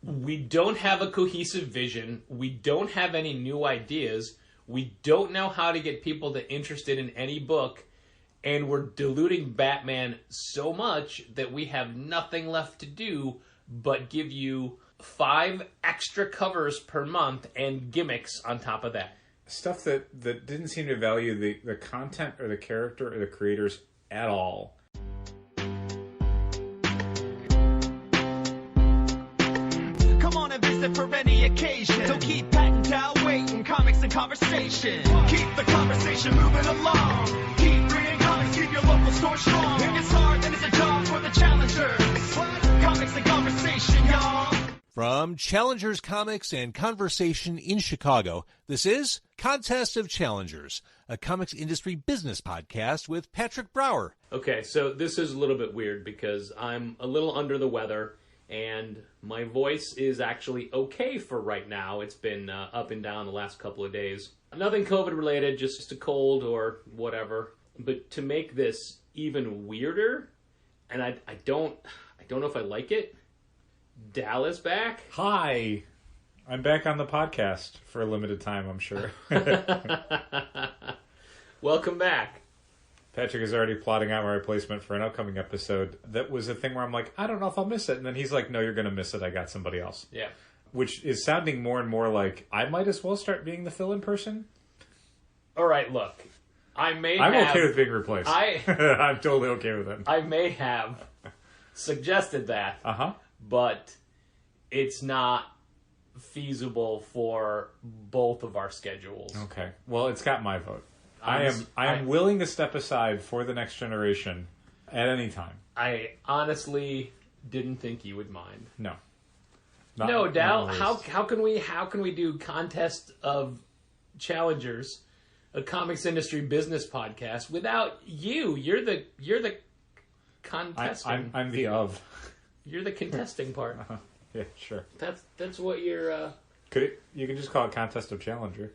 We don't have a cohesive vision. We don't have any new ideas. We don't know how to get people to interested in any book. And we're diluting Batman so much that we have nothing left to do but give you 5 extra covers per month and gimmicks on top of that. Stuff that didn't seem to value the content or the character or the creators at all. Come on and visit for any occasion. So keep patting down waiting, comics and conversation. Keep the conversation moving along. Keep reading comics, keep your local store strong. If it's hard, then it's a job for the challengers. Comics and conversation, y'all. From Challengers Comics and Conversation in Chicago, this is Contest of Challengers, a comics industry business podcast with Patrick Brower. Okay, so this is a little bit weird because I'm a little under the weather, and my voice is actually okay for right now. It's been up and down the last couple of days. Nothing COVID related, just a cold or whatever. But to make this even weirder, and I don't know if I like it, Dallas back. Hi. I'm back on the podcast for a limited time, I'm sure. Welcome back. Patrick is already plotting out my replacement for an upcoming episode. That was a thing where I'm like, I don't know if I'll miss it. And then he's like, no, you're going to miss it. I got somebody else. Yeah. Which is sounding more and more like I might as well start being the fill-in person. All right, look. I'm okay with being replaced. I'm totally okay with it. I may have suggested that. Uh-huh. But it's not feasible for both of our schedules. Okay. Well, it's got my vote. I am willing to step aside for the next generation at any time. I honestly didn't think you would mind. No. No, Dal, how can we do Contest of Challengers, a comics industry business podcast, without you? You're the contesting. I'm the of. You're the contesting part. Yeah, sure. That's what you're. You can just call it Contest of Challenger.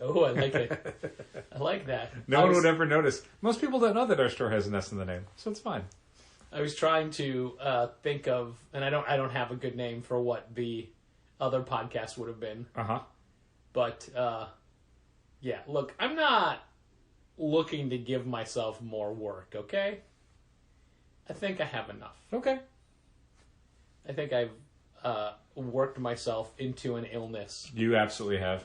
Oh, I like it. I like that. No one would ever notice. Most people don't know that our store has an S in the name, so it's fine. I was trying to think of, and I don't have a good name for what the other podcast would have been. Uh-huh. But yeah, look, I'm not looking to give myself more work, okay? I think I have enough. Okay. I think I've worked myself into an illness. You absolutely have.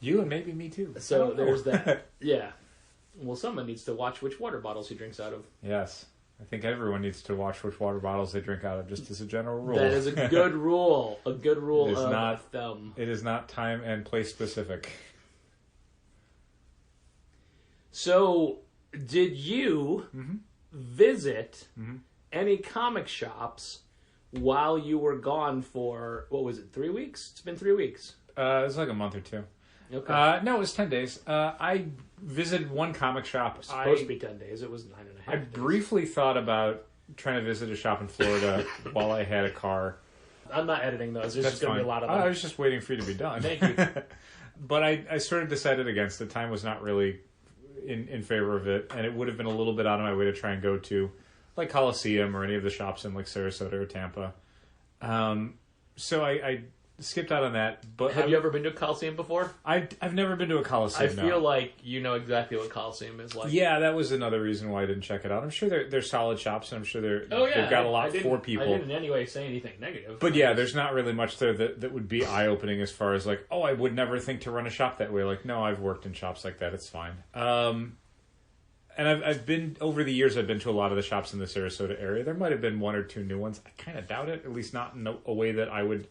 You and maybe me too. So there's that. Yeah. Well, someone needs to watch which water bottles he drinks out of. Yes. I think everyone needs to watch which water bottles they drink out of, just as a general rule. That is a good rule. A good rule of thumb. It is not time and place specific. So, did you visit any comic shops while you were gone for, what was it, 3 weeks? It's been 3 weeks. It was like a month or two. Okay. No, it was 10 days. I visited one comic shop. It was supposed to be 10 days. It was 9.5 I days. briefly thought about trying to visit a shop in Florida while I had a car. I'm not editing those. There's That's just going to be a lot of them. I was just waiting for you to be done. Thank you. But I sort of decided against it. Time was not really in favor of it, and it would have been a little bit out of my way to try and go to like Coliseum or any of the shops in like Sarasota or Tampa. So I skipped out on that. But Have you ever been to a Coliseum before? I've never been to a Coliseum. I feel like you know exactly what Coliseum is like. Yeah, that was another reason why I didn't check it out. I'm sure they're solid shops, and I'm sure they've got a lot for people. I didn't in any way say anything negative. But yeah, there's not really much there that would be eye-opening as far as like, oh, I would never think to run a shop that way. Like, no, I've worked in shops like that. It's fine. And I've been, over the years, I've been to a lot of the shops in the Sarasota area. There might have been one or two new ones. I kind of doubt it, at least not in a way that I would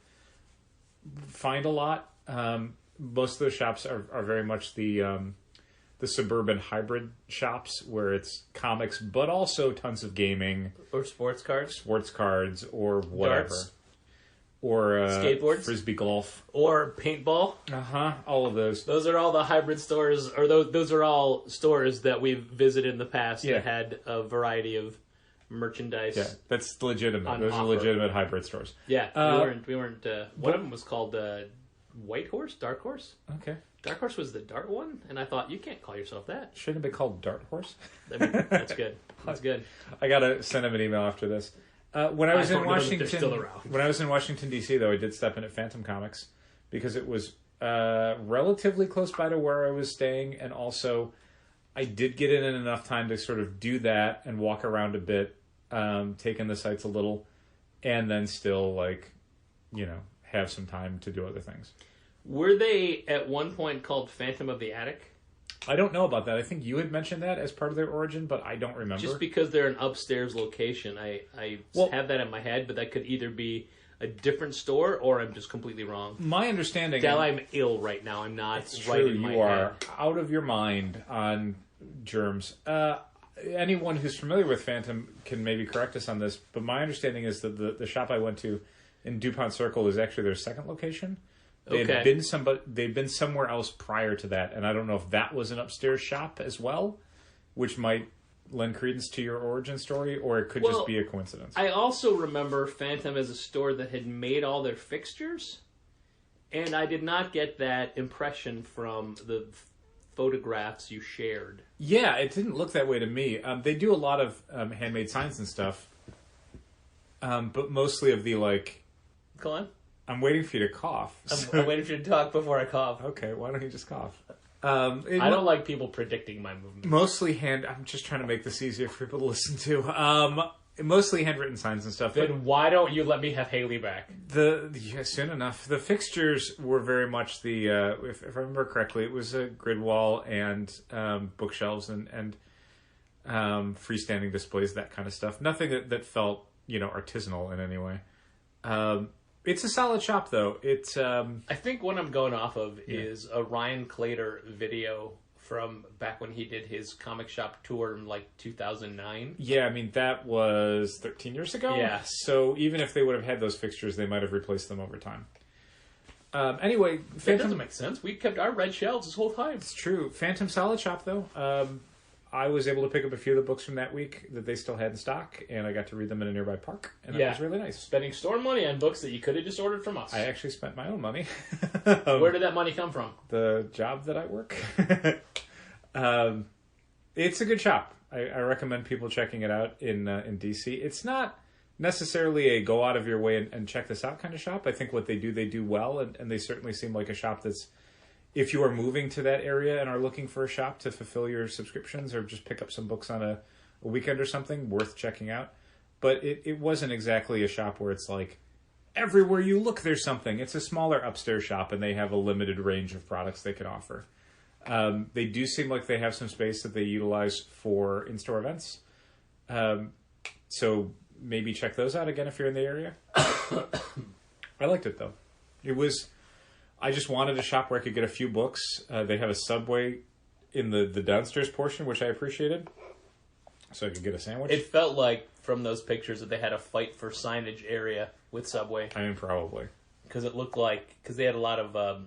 find a lot. Most of those shops are very much the suburban hybrid shops where it's comics, but also tons of gaming. Or sports cards, or whatever. Darts. Or skateboards, frisbee golf, or paintball. All of those. Those are all the hybrid stores, or those are all stores that we've visited in the past that had a variety of merchandise. Yeah, that's legitimate. Those offer. are legitimate hybrid stores. Yeah, we weren't. One of them was called White Horse, Dark Horse. Okay. Dark Horse was the dart one, and I thought, you can't call yourself that. Shouldn't it be called Dart Horse? I mean, that's good. That's good. I gotta send him an email after this. When I was in don't know that they're Washington, still around. when I was in Washington D.C., though, I did step in at Fantom Comics because it was relatively close by to where I was staying, and also I did get in enough time to sort of do that and walk around a bit, take in the sights a little, and then still have some time to do other things. Were they at one point called Phantom of the Attic? I don't know about that. I think you had mentioned that as part of their origin, but I don't remember. Just because they're an upstairs location, I have that in my head, but that could either be a different store or I'm just completely wrong. My understanding... Del, I'm ill right now. I'm not It's right true, in my you are head. out of your mind on germs. Anyone who's familiar with Fantom can maybe correct us on this, but my understanding is that the shop I went to in DuPont Circle is actually their second location. They'd been somewhere else prior to that, and I don't know if that was an upstairs shop as well, which might lend credence to your origin story, or it could just be a coincidence. I also remember Fantom as a store that had made all their fixtures, and I did not get that impression from the photographs you shared. Yeah, it didn't look that way to me. They do a lot of handmade signs and stuff, but mostly of the Go on. I'm waiting for you to cough. I'm waiting for you to talk before I cough. Okay, why don't you just cough? I don't like people predicting my movement. Mostly I'm just trying to make this easier for people to listen to. Mostly handwritten signs and stuff. Then why don't you let me have Haley back? Soon enough. The fixtures were very much if I remember correctly, it was a grid wall and bookshelves and freestanding displays, that kind of stuff. Nothing that felt artisanal in any way. It's a solid shop, though. It's. I think what I'm going off of is a Ryan Clater video from back when he did his comic shop tour in 2009. Yeah, I mean, that was 13 years ago. Yeah. So even if they would have had those fixtures, they might have replaced them over time. Anyway, That doesn't make sense. We kept our red shelves this whole time. It's true. Fantom solid shop, though. I was able to pick up a few of the books from that week that they still had in stock, and I got to read them in a nearby park, and that was really nice. Spending store money on books that you could have just ordered from us. I actually spent my own money. Where did that money come from? The job that I work. It's a good shop. I recommend people checking it out in DC. It's not necessarily a go out of your way and check this out kind of shop. I think what they do well, and they certainly seem like a shop that's, if you are moving to that area and are looking for a shop to fulfill your subscriptions or just pick up some books on a weekend or something, worth checking out. But it wasn't exactly a shop where it's like, everywhere you look there's something. It's a smaller upstairs shop, and they have a limited range of products they can offer. They do seem like they have some space that they utilize for in-store events. So maybe check those out again if you're in the area. I liked it, though. I just wanted a shop where I could get a few books. They have a Subway in the downstairs portion, which I appreciated. So I could get a sandwich. It felt like, from those pictures, that they had a fight for signage area with Subway. I mean, probably. Because it looked like... Because they had a lot of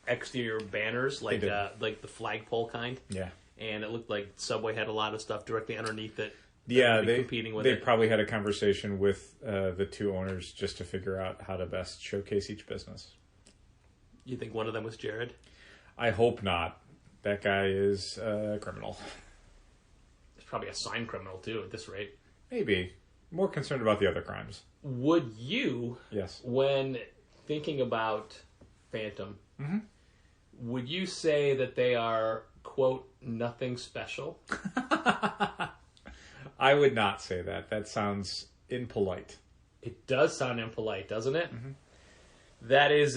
exterior banners, like the flagpole kind. Yeah. And it looked like Subway had a lot of stuff directly underneath it. Yeah, competing with they it. probably had a conversation with the two owners just to figure out how to best showcase each business. You think one of them was Jared? I hope not. That guy is a criminal. He's probably a sign criminal, too, at this rate. Maybe. More concerned about the other crimes. Would you, yes, when thinking about Fantom, would you say that they are, quote, nothing special? I would not say that. That sounds impolite. It does sound impolite, doesn't it? Mm-hmm. That is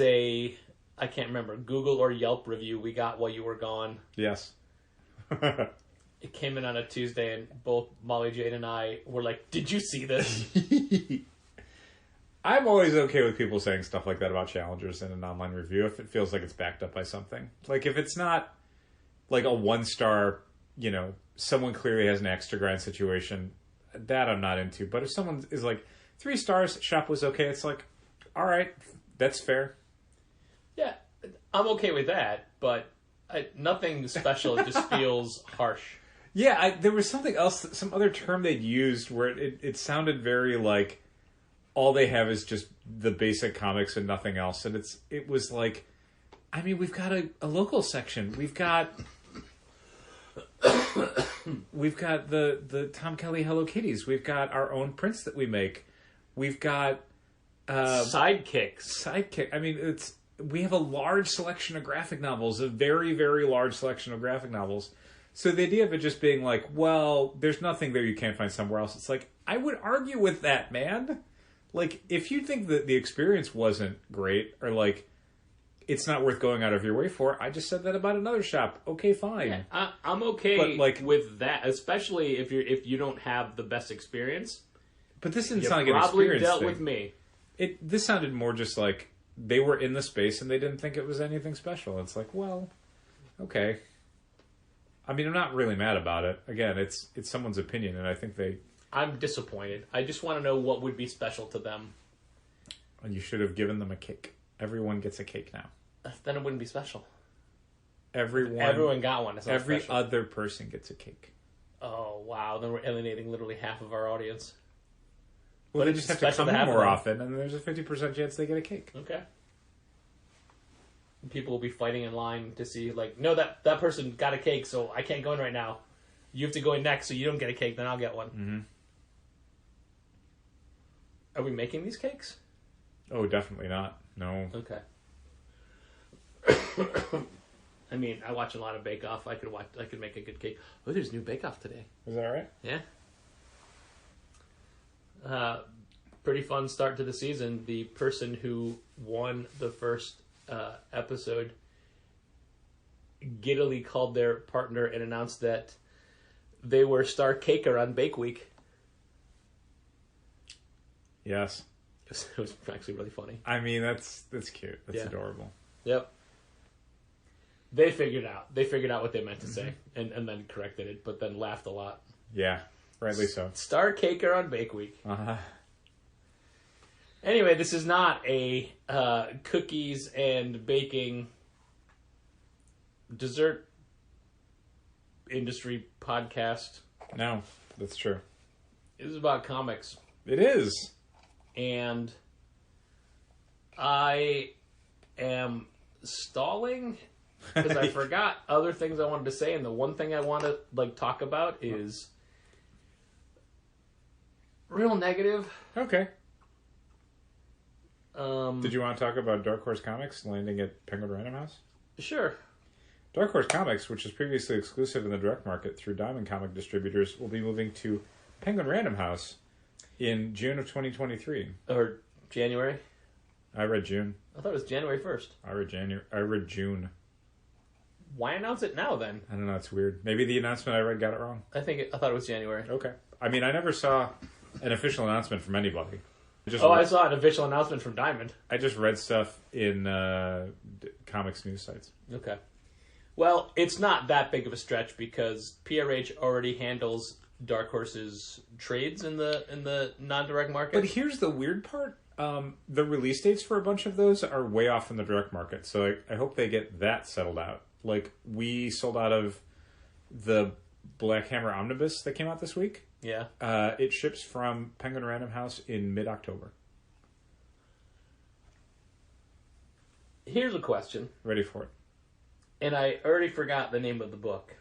I can't remember, Google or Yelp review we got while you were gone. Yes. It came in on a Tuesday, and both Molly Jade and I were like, did you see this? I'm always okay with people saying stuff like that about challengers in an online review if it feels like it's backed up by something. Like, if it's not like a 1-star, someone clearly has an extra grind situation, that I'm not into. But if someone is like, 3 stars, shop was okay, it's like, all right, that's fair. Yeah, I'm okay with that, but nothing special. It just feels harsh. Yeah, there was something else, some other term they'd used where it sounded very like all they have is just the basic comics and nothing else. And it was like, I mean, we've got a local section. We've got the Tom Kelly Hello Kitties. We've got our own prints that we make. We've got sidekicks. I mean, we have a large selection of graphic novels, a very, very large selection of graphic novels. So the idea of it just being like, well, there's nothing there you can't find somewhere else. It's like, I would argue with that, man. Like, if you think that the experience wasn't great, or like, it's not worth going out of your way for, I just said that about another shop. Okay, fine. Yeah, I'm okay But, like, with that, especially if you don't have the best experience. But this didn't You sound like an probably experience dealt thing. with me. This sounded more just like they were in the space and they didn't think it was anything special. It's like, well, okay. I mean, I'm not really mad about it. Again, it's someone's opinion, and I think I'm disappointed. I just want to know what would be special to them. you should have given them a cake. Everyone gets a cake now. Then it wouldn't be special. Everyone got one. It's not every special. other person gets a cake. Oh, wow. Then we're alienating literally half of our audience. Well, But they it's just have to special come to in have more them. often, and there's a 50% chance they get a cake. Okay. People will be fighting in line to see, like, no, that person got a cake, so I can't go in right now. You have to go in next, so you don't get a cake, then I'll get one. Mm-hmm. Are we making these cakes? Oh, definitely not. No. Okay. I mean, I watch a lot of Bake Off. I could make a good cake. Oh, there's new Bake Off today. Is that right? Yeah. Pretty fun start to the season. The person who won the first episode giddily called their partner and announced that they were star caker on Bake Week. Yes. It was actually really funny. I mean, that's cute. That's Yeah. adorable. Yep. They figured out what they meant to say and then corrected it, but then laughed a lot. Yeah, rightly so. Star caker on Bake Week. Uh-huh. Anyway, this is not a cookies and baking dessert industry podcast. No, that's true. It is about comics. It is. And I am stalling because I forgot other things I wanted to say, and the one thing I want to talk about is real negative. Okay. Did Did you want to talk about Dark Horse Comics landing at Penguin Random House? Sure. Dark Horse Comics, which is previously exclusive in the direct market through Diamond Comic Distributors, will be moving to Penguin Random House in June of 2023. Or January? I read June. I thought it was January 1st. I read January. I read June. Why announce it now then? I don't know. It's weird. Maybe the announcement I read got it wrong. I thought it was January. Okay. I mean, I never saw an official announcement from anybody. I saw an official announcement from Diamond. I just read stuff in comics news sites. Okay. Well, it's not that big of a stretch because PRH already handles Dark Horse's trades in the non-direct market. But here's the weird part. The release dates for a bunch of those are way off in the direct market, so I hope they get that settled out. Like, we sold out of the Black Hammer Omnibus that came out this week. Yeah. It ships from Penguin Random House in mid-October. Here's a question. Ready for it. And I already forgot the name of the book.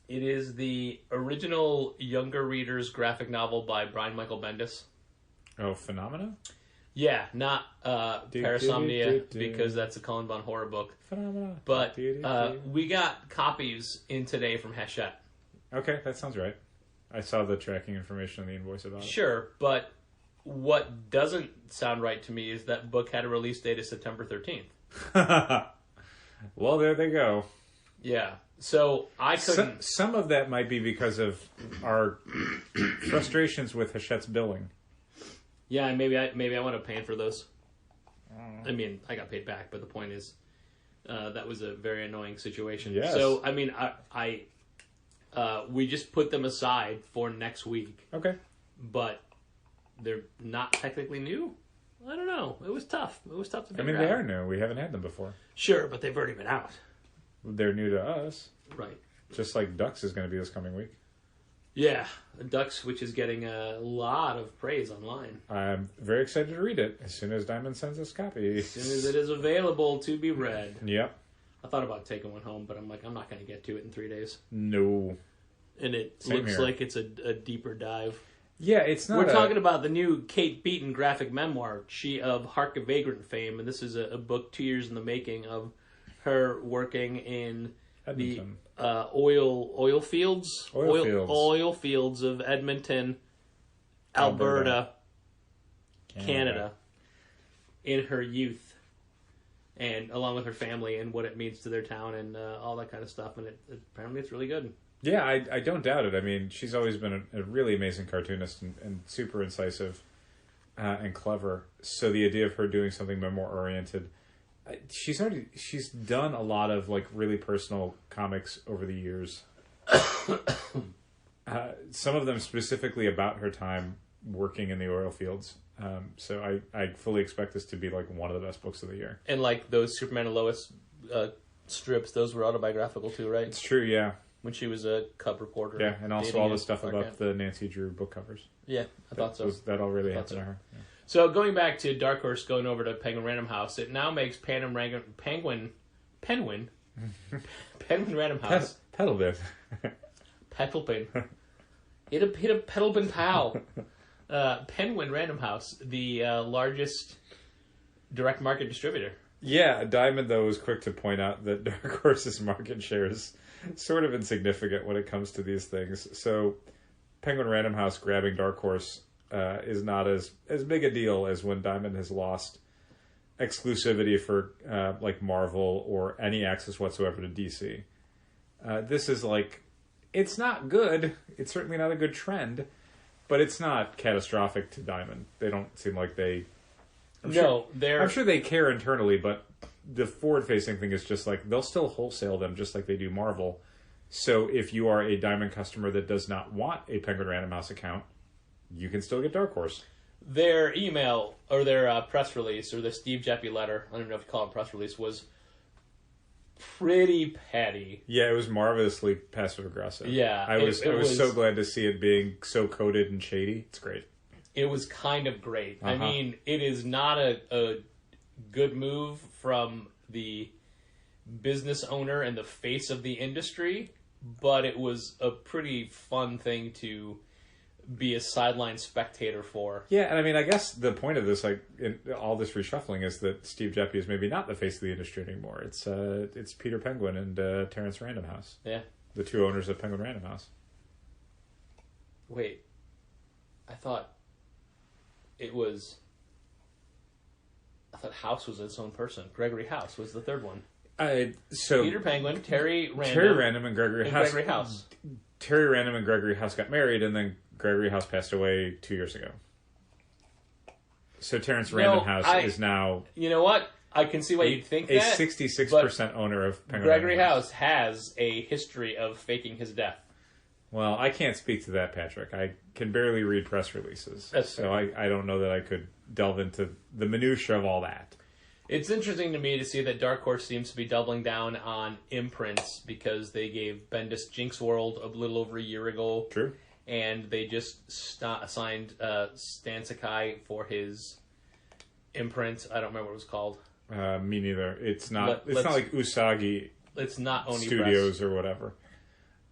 It is the original younger readers graphic novel by Brian Michael Bendis. Oh, Phenomena? Yeah, not Parasomnia, because that's a Cullen Bunn horror book. Phenomena. But we got copies in today from Hachette. Okay, that sounds right. I saw the tracking information on the invoice about it. Sure, but what doesn't sound right to me is that book had a release date of September 13th. Well, there they go. Yeah. So I couldn't... Some of that might be because of our frustrations with Hachette's billing. Yeah, maybe I wound up paying for those. I mean, I got paid back, but the point is, that was a very annoying situation. Yes. So, I mean, we just put them aside for next week. Okay. But they're not technically new? I don't know. It was tough. It was tough to figure out. They are new. We haven't had them before. Sure, but they've already been out. They're new to us. Right. Just like Ducks is going to be this coming week. Yeah, Ducks, which is getting a lot of praise online. I'm very excited to read it as soon as Diamond sends us copies. As soon as it is available to be read. Yep. I thought about taking one home, but I'm like, I'm not going to get to it in 3 days. No. And it Same looks here. like it's a deeper dive. Yeah, it's not. We're talking about the new Kate Beaton graphic memoir, she of Hark a Vagrant fame, and this is a book 2 years in the making of her working in Edmonton. the oil fields of Edmonton, Alberta, Canada, in her youth, and along with her family and what it means to their town and all that kind of stuff. And apparently it's really good. Yeah, I don't doubt it. I mean, she's always been a really amazing cartoonist and super incisive and clever. So the idea of her doing something memoir oriented, she's done a lot of like really personal comics over the years. Some of them specifically about her time working in the oil fields. So I fully expect this to be like one of the best books of the year. And like those Superman and Lois strips, those were autobiographical too, right? It's true, yeah. When she was a cub reporter. Yeah, and also all the stuff about the Nancy Drew book covers. Yeah, I thought so. That all really happened to her. Yeah. So going back to Dark Horse going over to Penguin Random House, it now makes Penguin Random House. Petalbin. Petalbin. Hit a Petalbin pal. Penguin Random House, the largest direct market distributor. Yeah, Diamond, though, was quick to point out that Dark Horse's market share is sort of insignificant when it comes to these things. So Penguin Random House grabbing Dark Horse is not as big a deal as when Diamond has lost exclusivity for like Marvel or any access whatsoever to DC. This is like, it's not good. It's certainly not a good trend, but it's not catastrophic to Diamond. They don't seem like they... I'm sure they care internally, but the forward-facing thing is just like, they'll still wholesale them just like they do Marvel. So if you are a Diamond customer that does not want a Penguin Random House account, you can still get Dark Horse. Their email, or their press release, or the Steve Jeppy letter, I don't know if you call it press release, was pretty petty. Yeah, it was marvelously passive-aggressive. Yeah. I was so glad to see it being so coded and shady. It's great. It was kind of great. Uh-huh. I mean, it is not a good move from the business owner and the face of the industry, but it was a pretty fun thing to be a sideline spectator for. Yeah, and I mean, I guess the point of this, like, in all this reshuffling, is that Steve Jeppy is maybe not the face of the industry anymore. It's Peter Penguin and Terrence Random House. Yeah. The two owners of Penguin Random House. Wait. I thought House was its own person. Gregory House was the third one. So Peter Penguin, Terry Random and Gregory House. Terry Random and Gregory House got married, and then Gregory House passed away 2 years ago. So Terrence Random House is now... You know what? I can see why you'd think a that. 66% owner of Penguin Gregory Random House has a history of faking his death. Well, I can't speak to that, Patrick. I can barely read press releases. So I don't know that I could delve into the minutiae of all that. It's interesting to me to see that Dark Horse seems to be doubling down on imprints because they gave Bendis Jinx World a little over a year ago. True. And they just signed Stan Sakai for his imprint. I don't remember what it was called. Me neither. It's not like Usagi. It's not Oni Studios Press. Or whatever.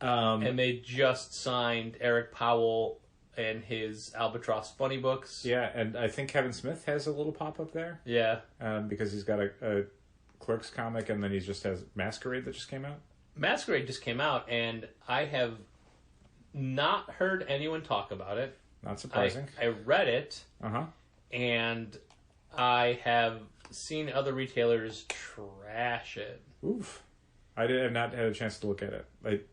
And they just signed Eric Powell and his Albatross Funny Books. Yeah, and I think Kevin Smith has a little pop-up there. Yeah. Because he's got a Clerks comic, and then he just has Masquerade that just came out. Masquerade just came out, and I have not heard anyone talk about it. Not surprising. I read it, Uh-huh. and I have seen other retailers trash it. Oof. I have not had a chance to look at it. It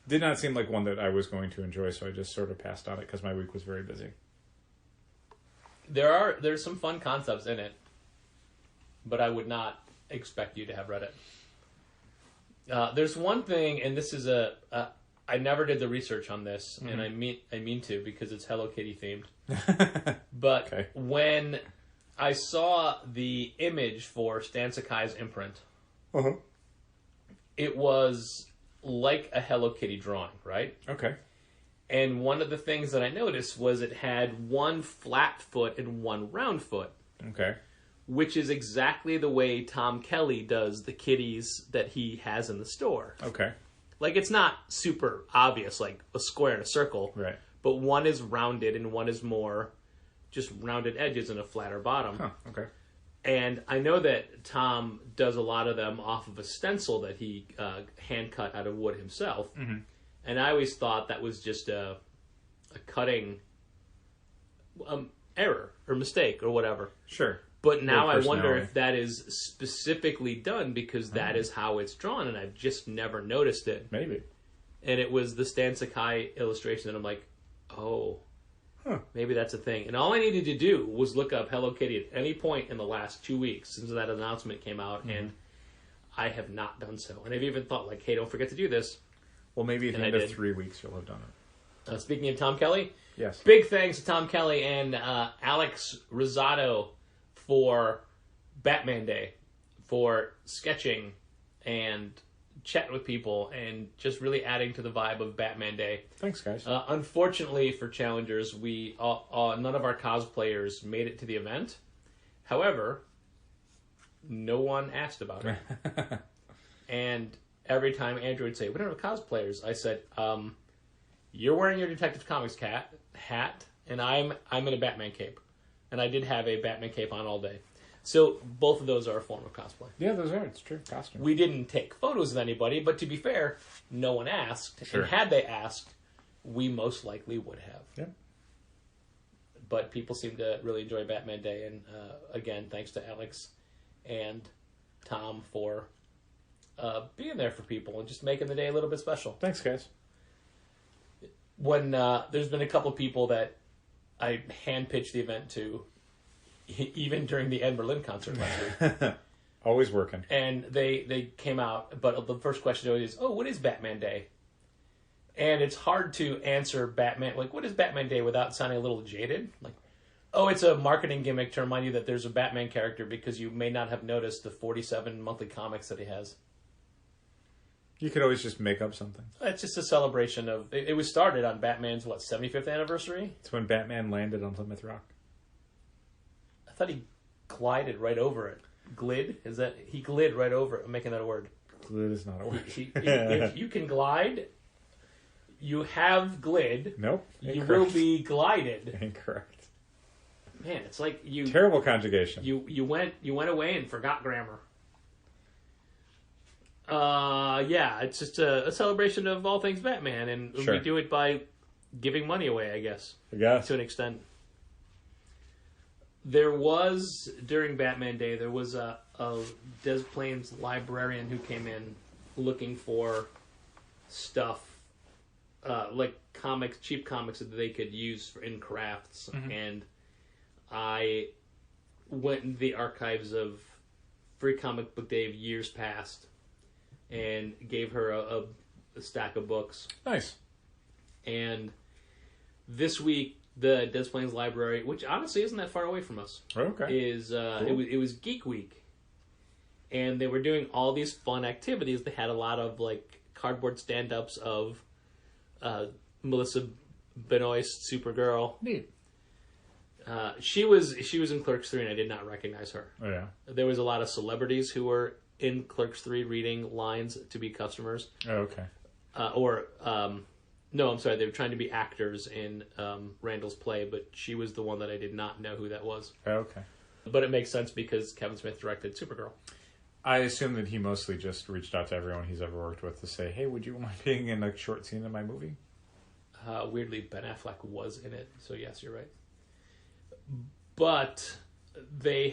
did not seem like one that I was going to enjoy, so I just sort of passed on it because my week was very busy. There's some fun concepts in it, but I would not expect you to have read it. There's one thing, and this is I never did the research on this, and I mean to because it's Hello Kitty themed. But Okay. when I saw the image for Stan Sakai's imprint, it was like a Hello Kitty drawing, right? Okay. And one of the things that I noticed was it had one flat foot and one round foot. Okay. Which is exactly the way Tom Kelly does the kitties that he has in the store. Okay. Like, it's not super obvious, like a square and a circle. Right. but one is rounded and one is more just rounded edges and a flatter bottom. Huh, okay. And I know that Tom does a lot of them off of a stencil that he hand cut out of wood himself. Mm-hmm. And I always thought that was just a cutting error or mistake or whatever. Sure. But now I wonder if that is specifically done because that is how it's drawn, and I've just never noticed it. Maybe. And it was the Stan Sakai illustration that I'm like, oh, maybe that's a thing. And all I needed to do was look up Hello Kitty at any point in the last 2 weeks since that announcement came out, and I have not done so. And I've even thought, like, hey, don't forget to do this. Well, maybe at the end of 3 weeks you'll have done it. Speaking of Tom Kelly, yes, big thanks to Tom Kelly and Alex Rosado for Batman Day, for sketching and chatting with people and just really adding to the vibe of Batman Day. Thanks, guys. Unfortunately for Challengers, we none of our cosplayers made it to the event. However, no one asked about it. And every time Andrew would say, "We don't have cosplayers," I said, "You're wearing your Detective Comics hat, and I'm in a Batman cape." And I did have a Batman cape on all day. So both of those are a form of cosplay. Yeah, those are. It's true. Costumes. We didn't take photos of anybody, but to be fair, no one asked. Sure. And had they asked, we most likely would have. Yep. But people seem to really enjoy Batman Day. And again, thanks to Alex and Tom for being there for people and just making the day a little bit special. Thanks, guys. When there's been a couple of people that I hand-pitched the event to, even during the Ed Berlin concert last week. Always working. And they came out, but the first question always is, what is Batman Day? And it's hard to answer Batman, like, what is Batman Day without sounding a little jaded? Like, it's a marketing gimmick to remind you that there's a Batman character because you may not have noticed the 47 monthly comics that he has. You could always just make up something. It's just a celebration of... It was started on Batman's, 75th anniversary? It's when Batman landed on Plymouth Rock. I thought he glided right over it. Glid? Is that... He glid right over it. I'm making that a word. Glid is not a word. If you can glide, you have glid. Nope. You will be glided. Incorrect. Man, it's like you... Terrible conjugation. You went away and forgot grammar. Yeah, it's just a celebration of all things Batman, and sure. we do it by giving money away, I guess. To an extent. There was, during Batman Day, there was a Des Plaines librarian who came in looking for stuff, like comics, cheap comics that they could use in crafts, and I went into the archives of Free Comic Book Day of years past, and gave her a stack of books. Nice. And this week, the Des Plaines Library, which honestly isn't that far away from us, is cool. it was Geek Week, and they were doing all these fun activities. They had a lot of like cardboard stand-ups of Melissa Benoist, Supergirl. Neat. She was in Clerks 3, and I did not recognize her. Oh yeah. There was a lot of celebrities who were in Clerks 3 reading lines to be customers. Oh, okay. No, I'm sorry, they were trying to be actors in Randall's play, but she was the one that I did not know who that was. Oh, okay. But it makes sense because Kevin Smith directed Supergirl. I assume that he mostly just reached out to everyone he's ever worked with to say, hey, would you mind being in a short scene in my movie? Weirdly, Ben Affleck was in it, so yes, you're right. But... they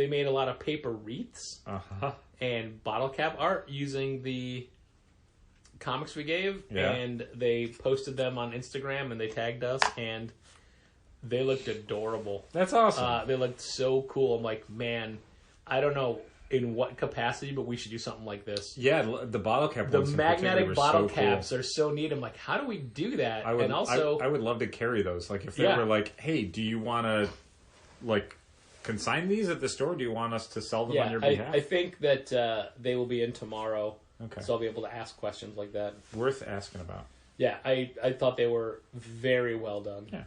made a lot of paper wreaths and bottle cap art using the comics we gave, and they posted them on Instagram and they tagged us, and they looked adorable. That's awesome. They looked so cool. I'm like, man, I don't know in what capacity, but we should do something like this. Yeah, the bottle cap. The magnetic bottle caps are so neat. I'm like, how do we do that? I would love to carry those. Like if they were like, hey, do you want to like consign these at the store? Do you want us to sell them on your behalf? I think that they will be in tomorrow. Okay. So I'll be able to ask questions like that. Worth asking about. Yeah, I thought they were very well done. Yeah.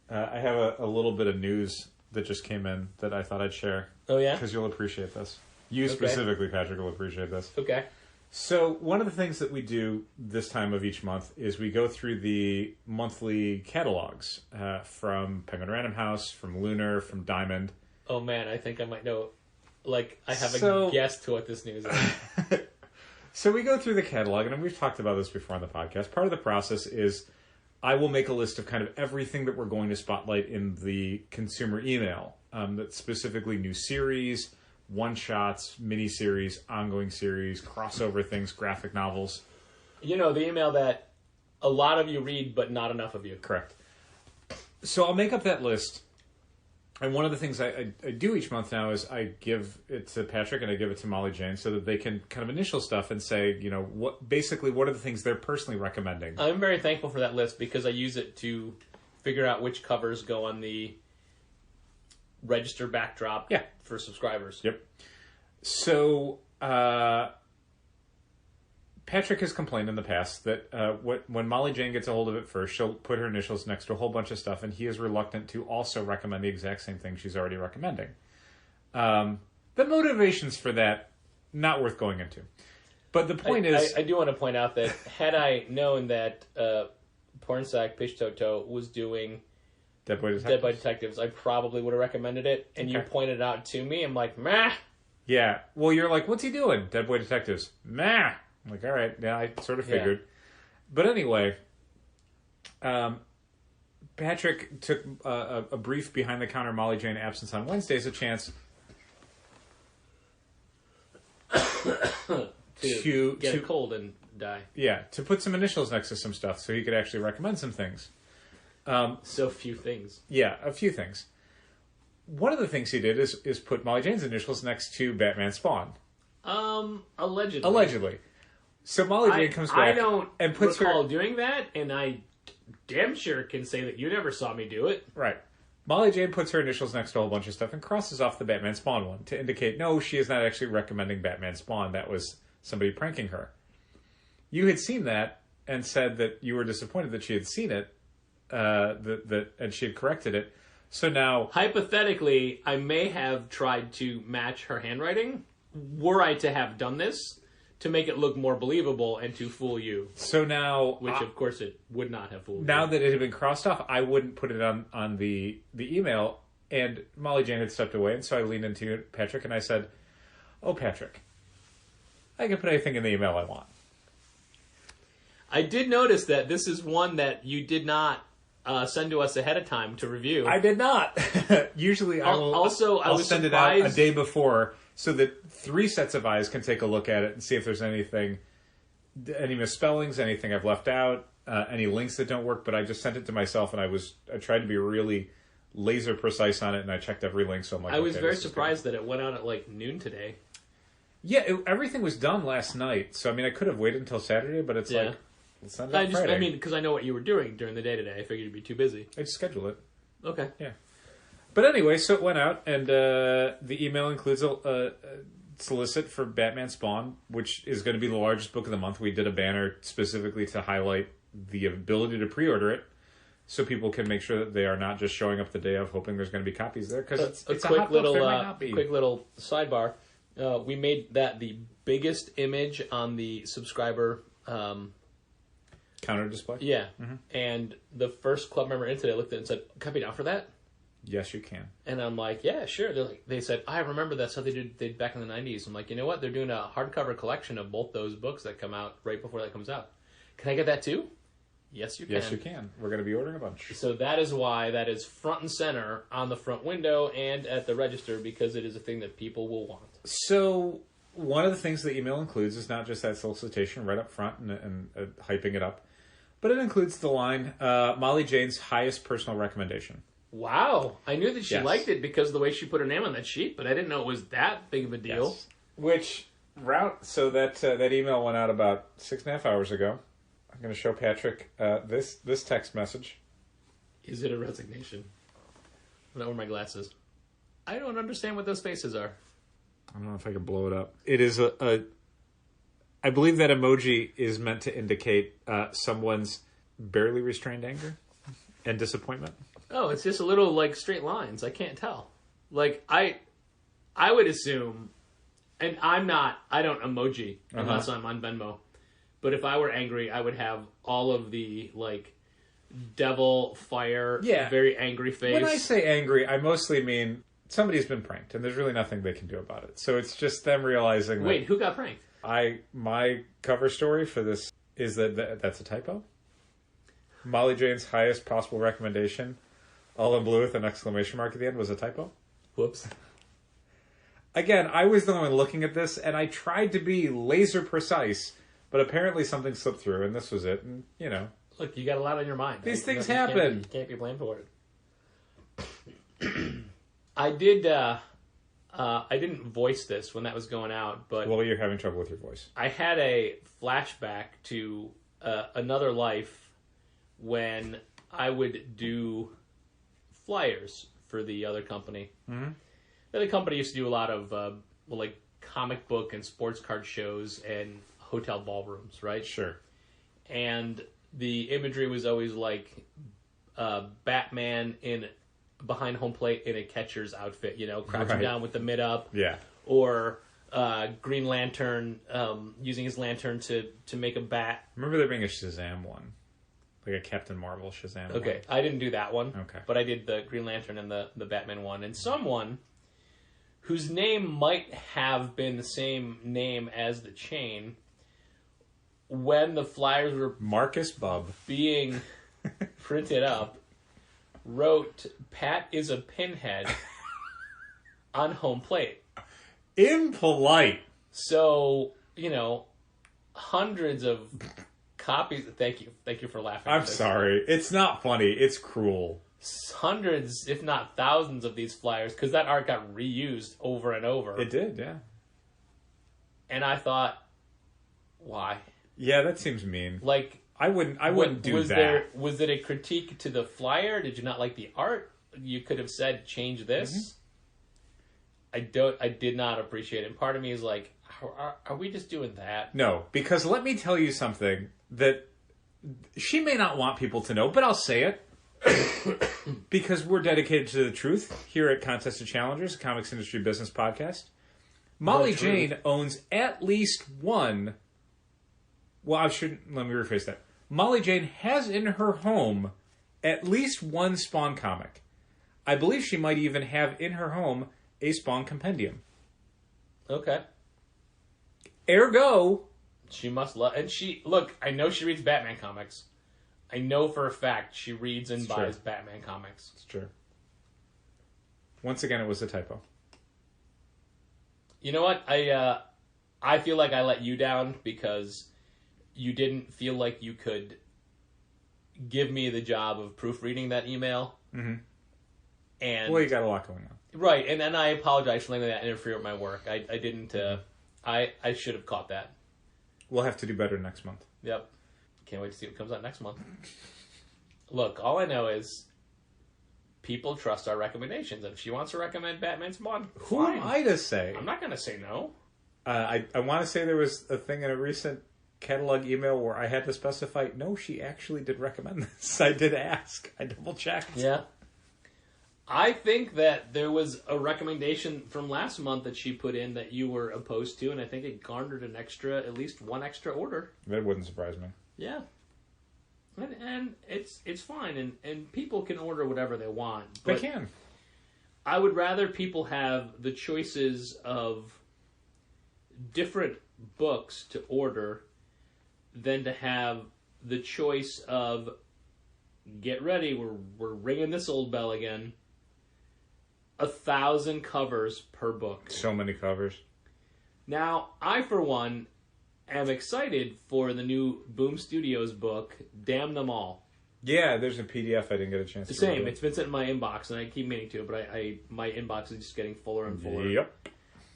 I have a little bit of news that just came in that I thought I'd share. Oh, yeah? Because you'll appreciate this. You specifically, Patrick, will appreciate this. Okay. So one of the things that we do this time of each month is we go through the monthly catalogs from Penguin Random House, from Lunar, from Diamond. Oh man, I think I might know. Like, I have a guess to what this news is. So we go through the catalog, and we've talked about this before on the podcast. Part of the process is I will make a list of kind of everything that we're going to spotlight in the consumer email. That's specifically new series, one-shots, mini-series, ongoing series, crossover things, graphic novels. You know, the email that a lot of you read, but not enough of you. Correct. So I'll make up that list. And one of the things I do each month now is I give it to Patrick and I give it to Molly Jane so that they can kind of initial stuff and say, you know, what are the things they're personally recommending. I'm very thankful for that list because I use it to figure out which covers go on the register backdrop for subscribers. Yep. So Patrick has complained in the past that when Molly Jane gets a hold of it first, she'll put her initials next to a whole bunch of stuff, and he is reluctant to also recommend the exact same thing she's already recommending. The motivations for that, not worth going into. But the point is... I do want to point out that had I known that Pornsack Pish Toto was doing Dead Boy Detectives, I probably would have recommended it, and you pointed it out to me. I'm like, meh. Yeah. Well, you're like, what's he doing? Dead Boy Detectives. Meh. I'm like, all right, yeah, I sort of figured. Yeah. But anyway, Patrick took a brief behind-the-counter Molly Jane absence on Wednesday as a chance to get a cold and die. Yeah, to put some initials next to some stuff so he could actually recommend some things. So few things. Yeah, a few things. One of the things he did is put Molly Jane's initials next to Batman Spawn. Allegedly. So Molly Jane comes back and puts recall doing that, and I damn sure can say that you never saw me do it. Right. Molly Jane puts her initials next to a whole bunch of stuff and crosses off the Batman Spawn one to indicate, no, she is not actually recommending Batman Spawn. That was somebody pranking her. You had seen that and said that you were disappointed that she had seen it, and she had corrected it. So now... Hypothetically, I may have tried to match her handwriting, were I to have done this, to make it look more believable and to fool you. So now... Which, of course, it would not have fooled you. Now that it had been crossed off, I wouldn't put it on the email, and Molly Jane had stepped away, and so I leaned into Patrick, and I said, oh, Patrick, I can put anything in the email I want. I did notice that this is one that you did not send to us ahead of time to review. I did not. Usually I'll send it out a day before so that 3 sets of eyes can take a look at it and see if there's any misspellings, anything I've left out, any links that don't work. But I just sent it to myself, and I tried to be really laser precise on it, and I checked every link. So I'm like, I was very surprised that it went out at like noon today. Yeah, everything was done last night. So I mean, I could have waited until Saturday, but it's like. I mean, because I know what you were doing during the day today. I figured you'd be too busy. I just scheduled it. Okay. Yeah. But anyway, so it went out, and the email includes a solicit for Batman Spawn, which is going to be the largest book of the month. We did a banner specifically to highlight the ability to pre-order it, so people can make sure that they are not just showing up the day of hoping there's going to be copies there, because it's a quick little quick little sidebar. We made that the biggest image on the subscriber. Counter display? Yeah. Mm-hmm. And the first club member in today looked at it and said, can I be down for that? Yes, you can. And I'm like, yeah, sure. They said, I remember that's how they did back in the 90s. I'm like, you know what? They're doing a hardcover collection of both those books that come out right before that comes out. Can I get that too? Yes, you can. Yes, you can. We're going to be ordering a bunch. So that is why that is front and center on the front window and at the register, because it is a thing that people will want. So one of the things the email includes is not just that solicitation right up front and hyping it up, but it includes the line, Molly Jane's highest personal recommendation. Wow. I knew that she liked it because of the way she put her name on that sheet, but I didn't know it was that big of a deal. Yes. So that email went out about 6.5 hours ago. I'm going to show Patrick this text message. Is it a resignation? I'm not wearing my glasses. I don't understand what those faces are. I don't know if I can blow it up. It is I believe that emoji is meant to indicate someone's barely restrained anger and disappointment. Oh, it's just a little like straight lines. I can't tell. Like I would assume and I don't emoji unless I'm on Venmo. But if I were angry, I would have all of the, like, devil, fire, very angry face. When I say angry, I mostly mean somebody's been pranked, and there's really nothing they can do about it. So it's just them realizing that... Wait, who got pranked? My cover story for this is that's a typo. Molly Jane's highest possible recommendation, all in blue with an exclamation mark at the end, was a typo. Whoops. Again, I was the one looking at this, and I tried to be laser precise, but apparently something slipped through, and this was it. And, you know. Look, you got a lot on your mind. These things happen. You can't be blamed for it. I didn't voice this when that was going out, but... Well, you're having trouble with your voice. I had a flashback to another life when I would do flyers for the other company. Mm-hmm. The other company used to do a lot of, like, comic book and sports card shows and hotel ballrooms, right? Sure. And the imagery was always, like, Batman behind home plate in a catcher's outfit, you know, crouching down with the mid up. Yeah. Or Green Lantern using his lantern to make a bat. Remember there being a Shazam one. Like a Captain Marvel Shazam one. Okay, I didn't do that one. Okay. But I did the Green Lantern and the Batman one. And someone whose name might have been the same name as the chain, when the flyers were Marcus Bub being printed up, wrote, "Pat is a pinhead" on home plate. Impolite. So, you know, hundreds of copies. Thank you for laughing. I'm sorry. It's not funny. It's cruel. Hundreds, if not thousands, of these flyers, because that art got reused over and over. It did, yeah. And I thought, why? Yeah, that seems mean. Like, I wouldn't do that. Was it a critique to the flyer? Did you not like the art? You could have said, change this. Mm-hmm. I did not appreciate it. And part of me is like, are we just doing that? No, because let me tell you something that she may not want people to know, but I'll say it. Because we're dedicated to the truth here at Contest of Challengers, a comics industry business podcast. Molly Jane owns at least one... Well, let me rephrase that. Molly Jane has in her home at least one Spawn comic. I believe she might even have in her home a Spawn compendium. Okay. Ergo... She must love... And look, I know she reads Batman comics. I know for a fact she reads and buys Batman comics. It's true. Once again, it was a typo. You know what? I feel like I let you down because you didn't feel like you could give me the job of proofreading that email. Mm-hmm. And well, you got a lot going on. Right, and I apologize for letting that interfere with my work. I didn't... I should have caught that. We'll have to do better next month. Yep. Can't wait to see what comes out next month. Look, all I know is people trust our recommendations. And if she wants to recommend Batman Spawn, who am I to say? I'm not going to say no. I want to say there was a thing in a recent catalog email where I had to specify, no, she actually did recommend this. I did ask. I double-checked. Yeah. I think that there was a recommendation from last month that she put in that you were opposed to, and I think it garnered at least one extra order. That wouldn't surprise me. Yeah. And it's fine, and people can order whatever they want. They can. I would rather people have the choices of different books to order than to have the choice of, get ready, we're ringing this old bell again, 1,000 covers per book. So many covers. Now, I, for one, am excited for the new Boom Studios book, Damn Them All. Yeah, there's a PDF I didn't get a chance to read. Same. It's been sitting in my inbox, and I keep meaning to, but my inbox is just getting fuller and fuller. Yep.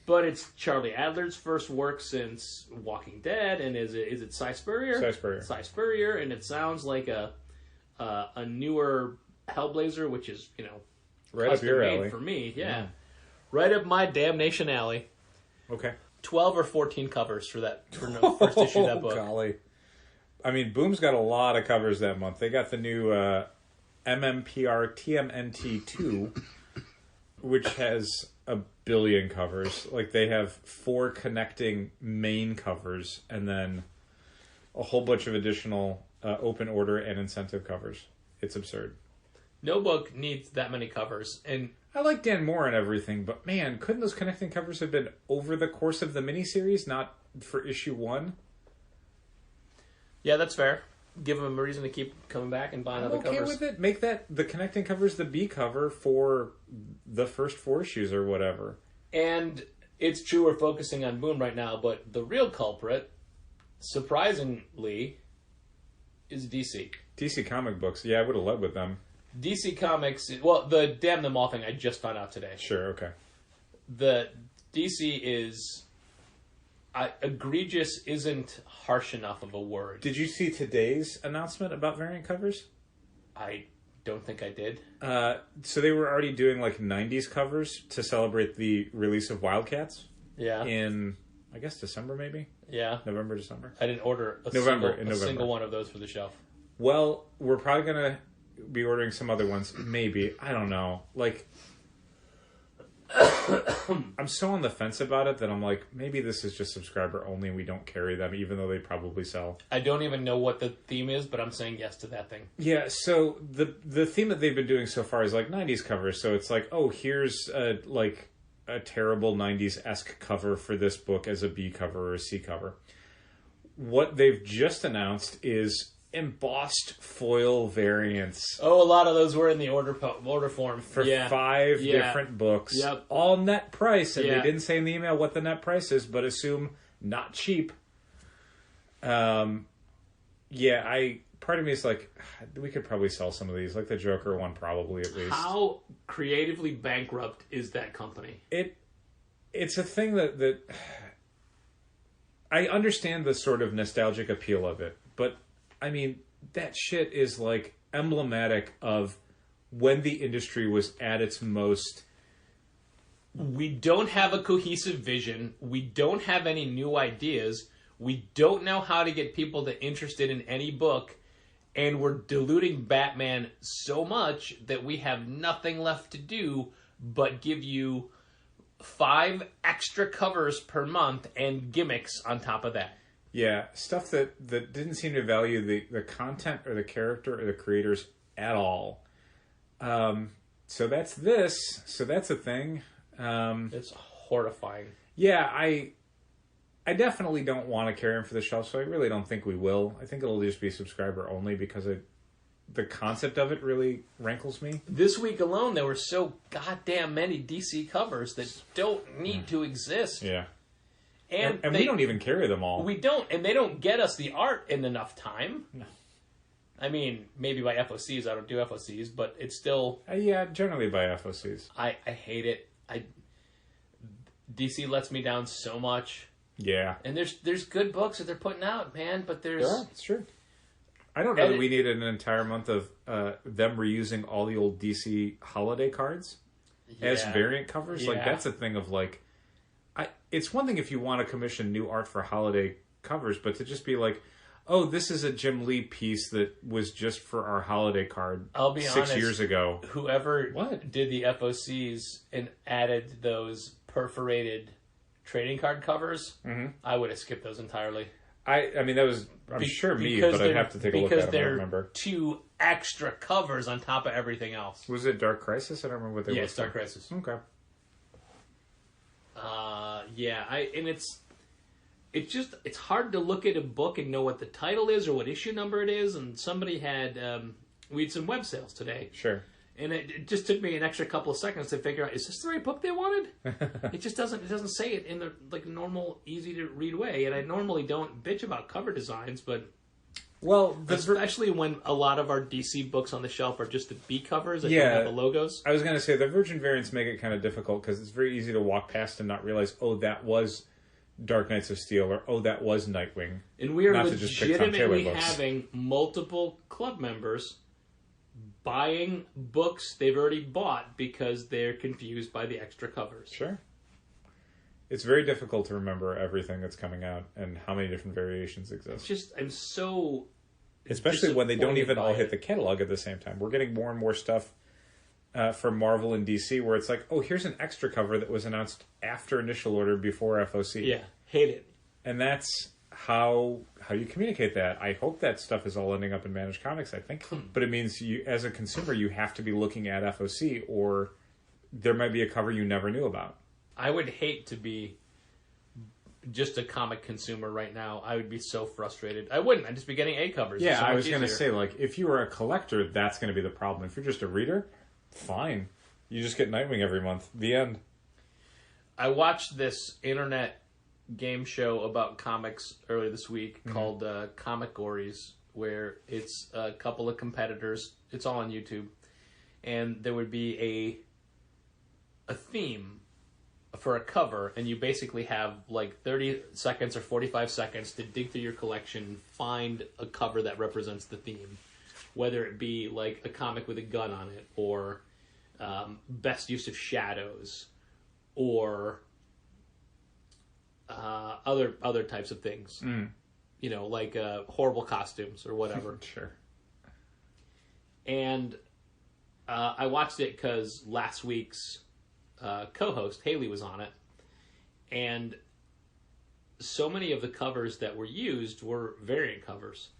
But it's Charlie Adler's first work since Walking Dead, and is it Cy Spurrier? Cy Spurrier, and it sounds like a newer Hellblazer, which is, right up your alley. For me, yeah. Right up my damnation alley. Okay. 12 or 14 covers for the first issue of that book. Golly. I mean, Boom's got a lot of covers that month. They got the new MMPR TMNT 2, which has a billion covers. Like, they have 4 connecting main covers and then a whole bunch of additional open order and incentive covers. It's absurd. No book needs that many covers. And I like Dan Moore and everything, but man, couldn't those connecting covers have been over the course of the miniseries, not for issue 1? yeah, that's fair. Give them a reason to keep coming back and buying I'm other okay covers. with it. Make that the connecting covers the B cover for the first 4 issues or whatever. And it's true we're focusing on Boom right now, but the real culprit, surprisingly, is DC. DC comic books, yeah, I would have led with them. DC Comics, well, the Damn Them All thing I just found out today. Sure, okay. The DC is... egregious isn't harsh enough of a word. Did you see today's announcement about variant covers? I don't think I did. So they were already doing like 90s covers to celebrate the release of Wildcats Yeah. in, I guess, December maybe? Yeah. November, December? I didn't order a November. single one of those for the shelf. Well, we're probably going to be ordering some other ones. Maybe. I don't know. Like, I'm so on the fence about it that I'm like, maybe this is just subscriber only and we don't carry them, even though they probably sell. I don't even know what the theme is, but I'm saying yes to that thing. Yeah, so the theme that they've been doing so far is like 90s covers. So it's like, oh, here's a terrible 90s-esque cover for this book as a B cover or a C cover. What they've just announced is embossed foil variants. Oh, a lot of those were in the order form. For 5 different books. Yep. All net price. And Yeah. they didn't say in the email what the net price is, but assume not cheap. Part of me is like, we could probably sell some of these. Like the Joker one, probably, at least. How creatively bankrupt is that company? It's a thing that I understand the sort of nostalgic appeal of it, but I mean, that shit is like emblematic of when the industry was at its most. We don't have a cohesive vision. We don't have any new ideas. We don't know how to get people to interested in any book. And we're diluting Batman so much that we have nothing left to do but give you 5 extra covers per month and gimmicks on top of that. Yeah, stuff that didn't seem to value the content or the character or the creators at all. So that's this. So that's a thing. It's horrifying. Yeah, I definitely don't want to carry them for the shelf, so I really don't think we will. I think it'll just be subscriber only because the concept of it really rankles me. This week alone, there were so goddamn many DC covers that don't need to exist. Yeah. And we don't even carry them all. We don't, and they don't get us the art in enough time. No. I mean, maybe by FOCs. I don't do FOCs, but it's still... Yeah, generally by FOCs. I hate it. DC lets me down so much. Yeah. And there's good books that they're putting out, man, but there's... Yeah, it's true. I don't know that we needed an entire month of them reusing all the old DC holiday cards as variant covers. Yeah. Like, that's a thing of, like... It's one thing if you want to commission new art for holiday covers, but to just be like, oh, this is a Jim Lee piece that was just for our holiday card I'll be 6 honest, years ago. Whoever did the FOCs and added those perforated trading card covers, I would have skipped those entirely. I mean, that was, I'm sure me, but I'd have to take a look at them. Because they're remember. 2 extra covers on top of everything else. Was it Dark Crisis? I don't remember what they were. Yeah, it's Dark Crisis. Okay. It's hard to look at a book and know what the title is or what issue number it is. And somebody had, we had some web sales today. Sure. And it just took me an extra couple of seconds to figure out, is this the right book they wanted? It doesn't say it in the normal, easy to read way. And I normally don't bitch about cover designs, but especially when a lot of our DC books on the shelf are just the B covers that don't have the logos. I was going to say the Virgin variants make it kind of difficult because it's very easy to walk past and not realize, oh, that was Dark Knights of Steel, or oh, that was Nightwing. And we are legitimately having multiple club members buying books they've already bought because they're confused by the extra covers. Sure. It's very difficult to remember everything that's coming out and how many different variations exist. I'm so... Especially when they don't even all hit the catalog at the same time. We're getting more and more stuff for Marvel and DC, where it's like, oh, here's an extra cover that was announced after initial order before FOC. Yeah, hate it. And that's how you communicate that. I hope that stuff is all ending up in Managed Comics, I think. But it means you, as a consumer, you have to be looking at FOC, or there might be a cover you never knew about. I would hate to be just a comic consumer right now. I would be so frustrated. I wouldn't. I'd just be getting A covers. Yeah, so I was going to say, like, if you were a collector, that's going to be the problem. If you're just a reader, fine. You just get Nightwing every month. The end. I watched this internet game show about comics earlier this week called Comic Gories, where it's a couple of competitors. It's all on YouTube. And there would be a theme for a cover, and you basically have like 30 seconds or 45 seconds to dig through your collection, find a cover that represents the theme, whether it be like a comic with a gun on it, or best use of shadows, or other types of things. You know, like horrible costumes or whatever. Sure. And I watched it because last week's co-host Haley was on it, and so many of the covers that were used were variant covers,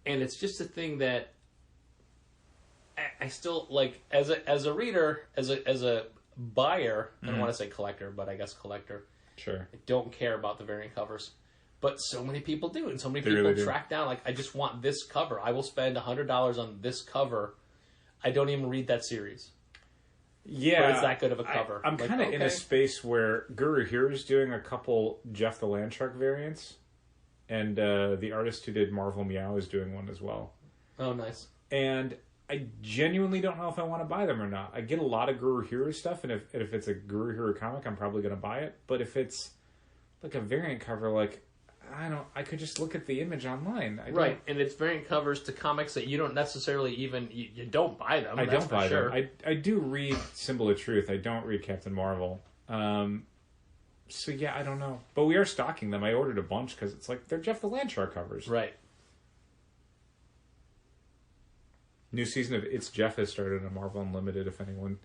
and it's just a thing that I still like as a reader, as a buyer. I don't want to say collector, but I guess collector. Sure. I don't care about the variant covers, but so many people do, and so many They people really do. track down like, I just want this cover. I will spend $100 on this cover. I don't even read that series. Yeah, But it's that good of a cover. I'm Like, kind of in a okay. space where Guru Hero's doing a couple Jeff the Landshark variants, and the artist who did Marvel Meow is doing one as well. Oh, nice. And I genuinely don't know if I want to buy them or not. I get a lot of Guru Hero stuff, and if it's a Guru Hero comic, I'm probably going to buy it. But if it's like a variant cover, like, I could just look at the image online. Right, and it's variant covers to comics that you don't necessarily even, you don't buy them. I that's don't for buy sure. them. I do read Symbol of Truth. I don't read Captain Marvel. So yeah, I don't know. But we are stocking them. I ordered a bunch because it's like, they're Jeff the Landshark covers. Right. New season of It's Jeff has started on Marvel Unlimited. If anyone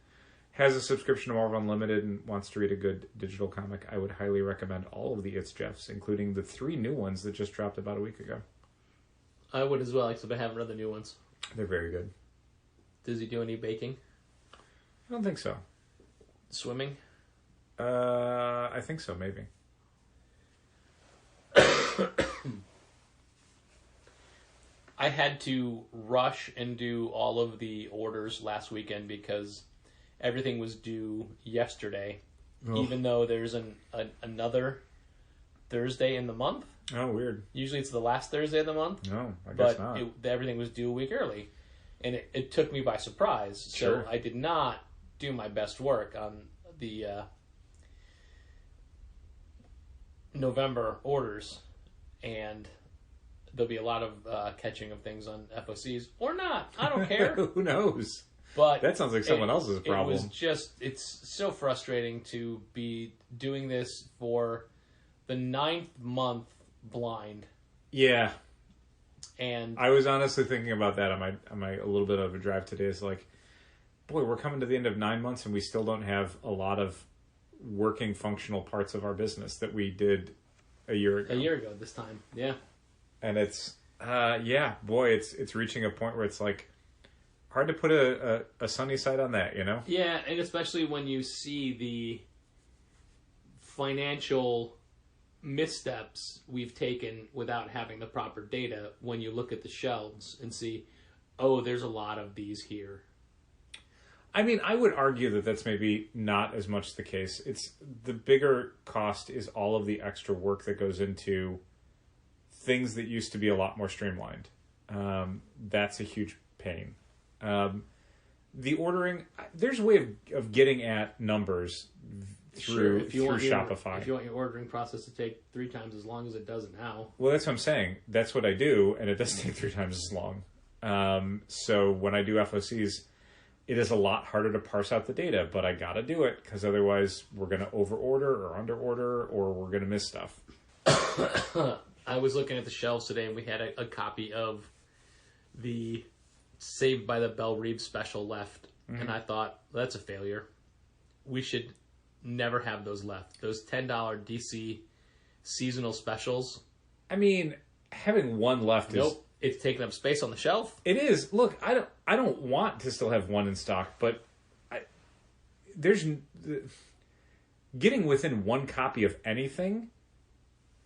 has a subscription to Marvel Unlimited and wants to read a good digital comic, I would highly recommend all of the It's Jeffs, including the 3 new ones that just dropped about a week ago. I would as well, except I haven't read the new ones. They're very good. Does he do any baking? I don't think so. Swimming? I think so, maybe. I had to rush and do all of the orders last weekend because everything was due yesterday, even though there's another Thursday in the month. Oh, weird. Usually it's the last Thursday of the month. No, I guess But not. everything was due a week early, and it took me by surprise. So Sure. I did not do my best work on the November orders, and there'll be a lot of catching of things on FOCs or not. I don't care. Who knows? But That sounds like someone else's problem. It was just, it's so frustrating to be doing this for the 9th month blind. Yeah. And I was honestly thinking about that on my a little bit of a drive today. It's like, boy, we're coming to the end of 9 months and we still don't have a lot of working functional parts of our business that we did a year ago. this time. Yeah. And it's it's reaching a point where it's like hard to put a sunny side on that, you know? Yeah, and especially when you see the financial missteps we've taken without having the proper data, when you look at the shelves and see, oh, there's a lot of these here. I mean, I would argue that that's maybe not as much the case. It's the bigger cost is all of the extra work that goes into things that used to be a lot more streamlined. That's a huge pain. The ordering, there's a way of getting at numbers through Shopify. If you want your ordering process to take 3 times as long as it does now. Well, that's what I'm saying. That's what I do, and it does take 3 times as long. So when I do FOCs, it is a lot harder to parse out the data, but I gotta do it, because otherwise we're going to over-order or under-order, or we're going to miss stuff. I was looking at the shelves today, and we had a copy of the Saved by the Bell Reeve special left and I thought, that's a failure. We should never have those left. Those $10 DC seasonal specials. I mean, having one left is... Nope. It's taking up space on the shelf. It is. Look, I don't want to still have one in stock, but getting within one copy of anything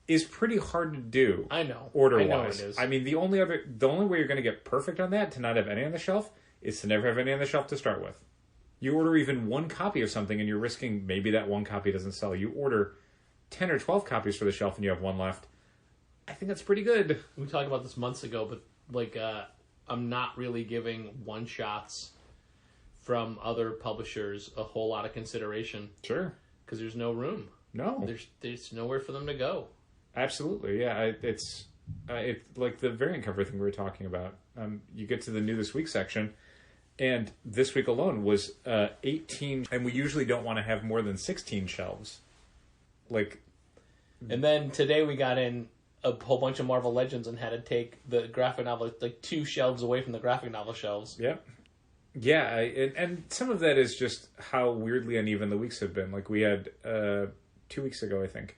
is pretty hard to do. I know. Order-wise. I know it is. I mean, the only way you're going to get perfect on that, to not have any on the shelf, is to never have any on the shelf to start with. You order even one copy of something and you're risking maybe that one copy doesn't sell. You order 10 or 12 copies for the shelf and you have one left. I think that's pretty good. We talked about this months ago, but like I'm not really giving one-shots from other publishers a whole lot of consideration. Sure. Because there's no room. No. There's nowhere for them to go. Absolutely, yeah. It's like the variant cover thing we were talking about. You get to the New This Week section, and this week alone was 18, and we usually don't want to have more than 16 shelves. And then today we got in a whole bunch of Marvel Legends and had to take the graphic novel, like 2 shelves away from the graphic novel shelves. Yep. Yeah, and some of that is just how weirdly uneven the weeks have been. Like we had 2 weeks ago, I think,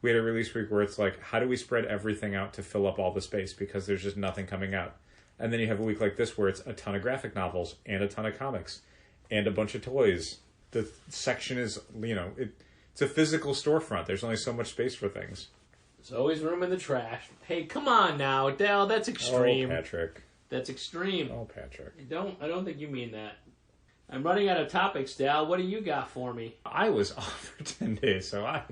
we had a release week where it's like, how do we spread everything out to fill up all the space because there's just nothing coming out? And then you have a week like this where it's a ton of graphic novels and a ton of comics and a bunch of toys. The section is, it's a physical storefront. There's only so much space for things. There's always room in the trash. Hey, come on now, Dale. That's extreme. Oh, Patrick. That's extreme. Oh, Patrick. I don't think you mean that. I'm running out of topics, Dal. What do you got for me? I was off for 10 days, so I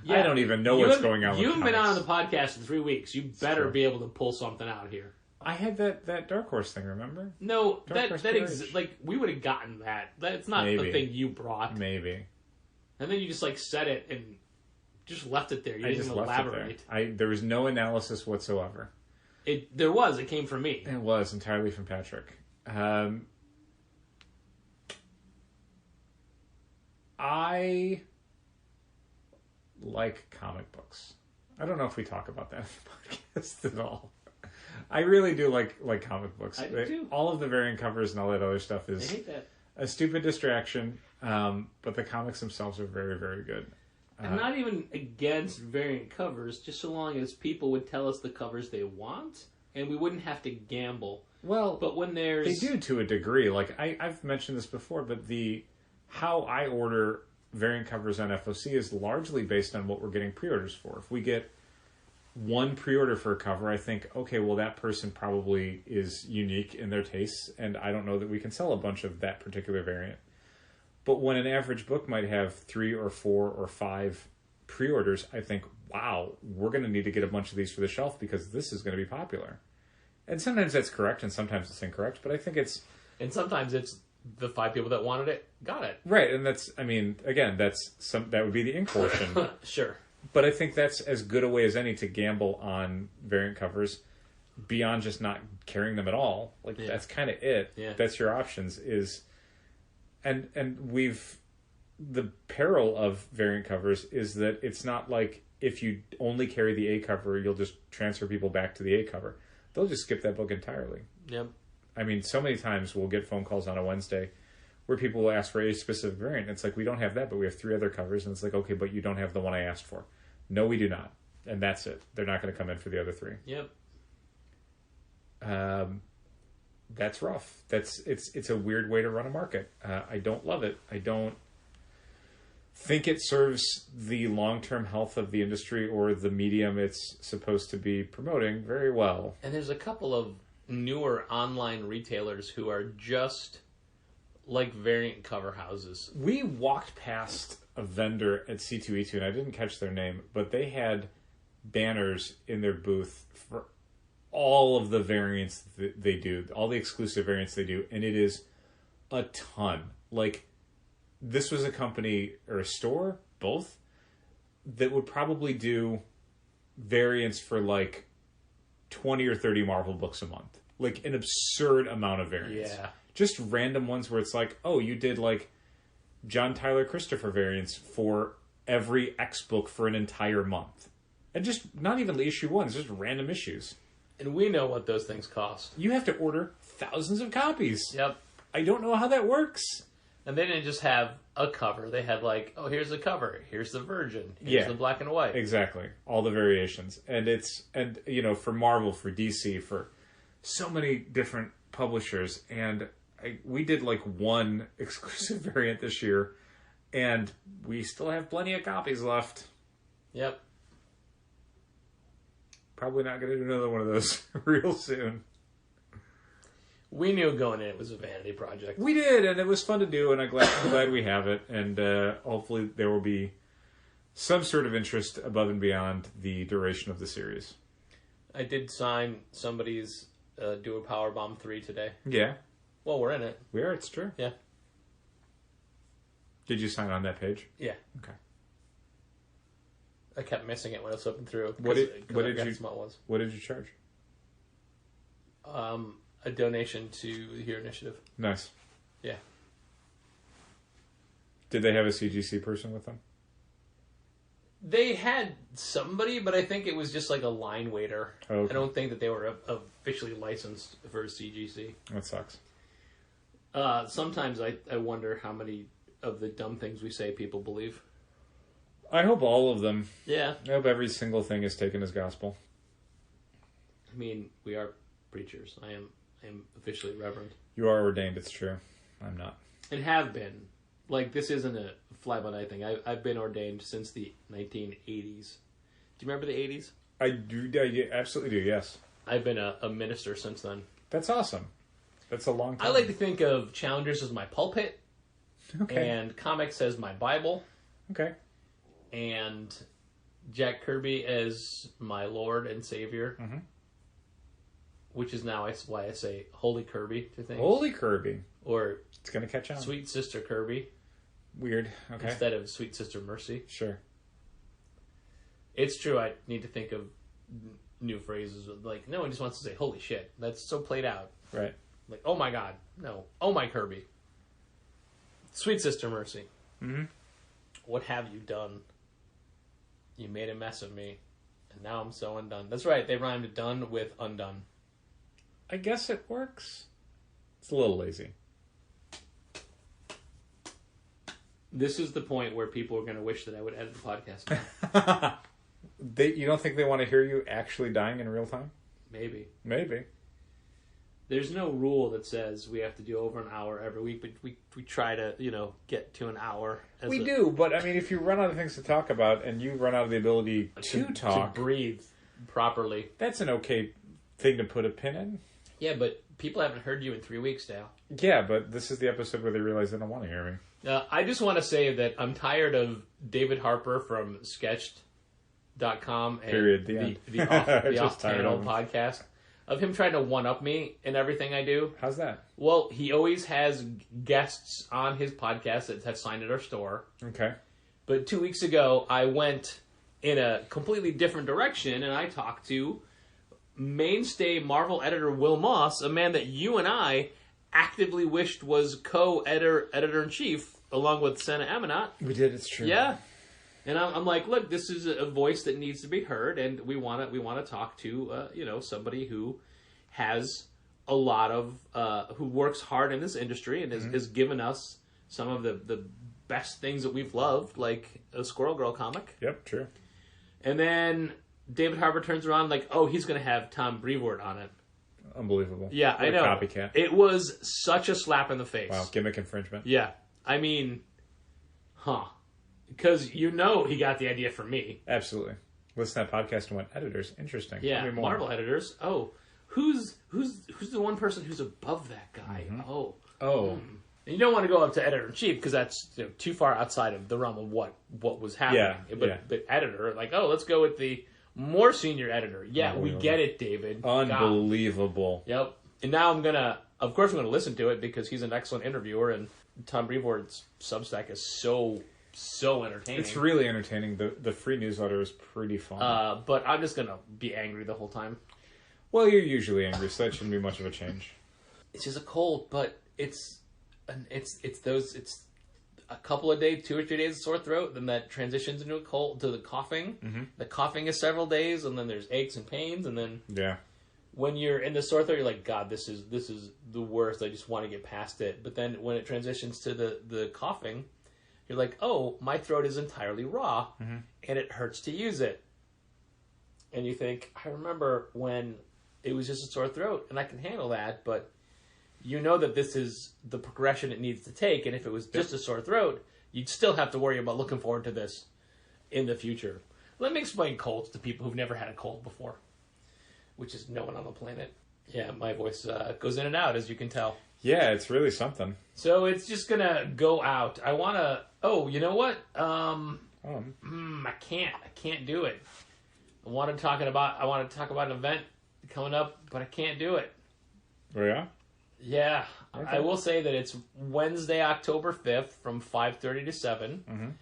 don't even know what's going on with You haven't been comics. on the podcast in 3 weeks. You better true. be able to pull something out here. I had that Dark Horse thing, remember? No, Dark Horse like we would have gotten that. That's not Maybe. the thing you brought. Maybe. And then you just like said it and just left it there. You I didn't just even left elaborate. it there. There was no analysis whatsoever. It came from me. It was entirely from Patrick. I like comic books. I don't know if we talk about that in the podcast at all. I really do like comic books. I do too. All of the variant covers and all that other stuff I is hate that. a stupid distraction, but the comics themselves are very, very good. I'm not even against variant covers, just so long as people would tell us the covers they want, and we wouldn't have to gamble. Well, But when there's... they do to a degree. Like I've mentioned this before, but how I order variant covers on FOC is largely based on what we're getting pre-orders for. If we get one pre-order for a cover, I think, okay, well, that person probably is unique in their tastes, and I don't know that we can sell a bunch of that particular variant. But when an average book might have 3 or 4 or 5 pre-orders, I think, wow, we're going to need to get a bunch of these for the shelf because this is going to be popular. And sometimes that's correct, and sometimes it's incorrect, but I think it's... And sometimes it's the 5 people that wanted it, got it. Right, and that's, I mean, again, that would be the ink portion. Sure. But I think that's as good a way as any to gamble on variant covers beyond just not carrying them at all. Like, that's kind of it. Yeah. That's your options is... And the peril of variant covers is that it's not like if you only carry the A cover, you'll just transfer people back to the A cover. They'll just skip that book entirely. Yep. I mean, so many times we'll get phone calls on a Wednesday where people will ask for a specific variant. It's like, we don't have that, but we have 3 other covers. And it's like, okay, but you don't have the one I asked for. No, we do not. And that's it. They're not going to come in for the other 3. Yep. That's rough. It's a weird way to run a market. I don't love it. I don't think it serves the long-term health of the industry or the medium it's supposed to be promoting very well. And there's a couple of newer online retailers who are just like variant cover houses. We walked past a vendor at C2E2, and I didn't catch their name, but they had banners in their booth for all of the variants that they do, all the exclusive variants they do, and it is a ton. Like, this was a company, or a store, both, that would probably do variants for like 20 or 30 Marvel books a month. Like, an absurd amount of variants. Yeah. Just random ones where it's like, oh, you did like John Tyler Christopher variants for every X book for an entire month. And just not even the issue ones, just random issues. And we know what those things cost. You have to order thousands of copies. Yep. I don't know how that works. And they didn't just have a cover. They had like, oh, here's the cover. Here's the Virgin. Here's the black and white. Exactly. All the variations. And for Marvel, for DC, for so many different publishers. And we did like one exclusive variant this year. And we still have plenty of copies left. Yep. Probably not going to do another one of those real soon. We knew going in it was a vanity project. We did, and it was fun to do, and I'm glad we have it. And hopefully there will be some sort of interest above and beyond the duration of the series. I did sign somebody's Do a Powerbomb 3 today. Yeah. Well, we're in it. We are, it's true. Yeah. Did you sign on that page? Yeah. Okay. I kept missing it when I was flipping through. What did you charge? A donation to the Hero Initiative. Nice. Yeah. Did they have a CGC person with them? They had somebody, but I think it was just like a line waiter. Oh, okay. I don't think that they were officially licensed for CGC. That sucks. Sometimes I wonder how many of the dumb things we say people believe. I hope all of them. Yeah. I hope every single thing is taken as gospel. I mean, we are preachers. I am officially reverend. You are ordained, it's true. I'm not. And have been. Like, this isn't a fly-by-night thing. I've been ordained since the 1980s. Do you remember the 80s? I do. I absolutely do, yes. I've been a minister since then. That's awesome. That's a long time. I like to think of Challengers as my pulpit. Okay. And comics as my Bible. Okay. And Jack Kirby as my Lord and Savior. Mm-hmm. Which is now why I say Holy Kirby to things. Holy Kirby. Or it's going to catch on. Sweet Sister Kirby. Weird. Okay. Instead of Sweet Sister Mercy. Sure. It's true. I need to think of new phrases. Like, no one just wants to say, holy shit. That's so played out. Right. Like, oh my God. No. Oh my Kirby. Sweet Sister Mercy. Mm-hmm. What have you done? You made a mess of me. And now I'm so undone. That's right. They rhymed done with undone. I guess it works. It's a little lazy. This is the point where people are going to wish that I would edit the podcast. You don't think they want to hear you actually dying in real time? Maybe. Maybe. There's no rule that says we have to do over an hour every week, but we try to, get to an hour. We do, but I mean, if you run out of things to talk about and you run out of the ability to talk... To breathe properly. That's an okay thing to put a pin in. Yeah, but people haven't heard you in 3 weeks now. Yeah, but this is the episode where they realize they don't want to hear me. I just want to say that I'm tired of David Harper from Sketched.com and the Off-Panel podcast, of him trying to one-up me in everything I do. How's that? Well, he always has guests on his podcast that have signed at our store. Okay. But 2 weeks ago, I went in a completely different direction, and I talked to mainstay Marvel editor Will Moss, a man that you and I actively wished was co-editor-in-chief, along with Senna Eminat. We did, it's true. Yeah. And I'm like, look, this is a voice that needs to be heard, and we want to talk to, somebody who has a lot of, who works hard in this industry and has given us some of the best things that we've loved, like a Squirrel Girl comic. Yep, true. And then David Harbour turns around like, oh, he's going to have Tom Brevoort on it. Unbelievable. Yeah, what I know. Copycat. It was such a slap in the face. Wow, gimmick infringement. Yeah. I mean, because he got the idea from me. Absolutely. Listen to that podcast and went, editors, interesting. Yeah, Marvel editors. Oh, who's the one person who's above that guy? Mm-hmm. And you don't want to go up to editor-in-chief because that's too far outside of the realm of what was happening. Yeah, but editor, like, let's go with the more senior editor. Yeah, we get it, David. Unbelievable. God. Yep. And now I'm going to listen to it because he's an excellent interviewer, and Tom Brevoort's Substack is so entertaining. It's really entertaining. The free newsletter is pretty fun. But I'm just going to be angry the whole time. Well, you're usually angry, so that shouldn't be much of a change. It's just a cold, but it's a couple of days, 2 or 3 days of sore throat, then that transitions into a cold, to the coughing. Mm-hmm. The coughing is several days, and then there's aches and pains, and then when you're in the sore throat, you're like, God, this is the worst. I just want to get past it. But then when it transitions to the coughing, you're like, oh, my throat is entirely raw, and it hurts to use it. And you think, I remember when it was just a sore throat, and I can handle that, but you know that this is the progression it needs to take, and if it was just a sore throat, you'd still have to worry about looking forward to this in the future. Let me explain colds to people who've never had a cold before, which is no one on the planet. Yeah, my voice goes in and out, as you can tell. Yeah, it's really something. So it's just gonna go out. I wanna. Oh, you know what? I can't do it. I want to talk about an event coming up, but I can't do it. Oh yeah. Yeah, okay. I will say that it's Wednesday, October 5th, from 5:30 to 7.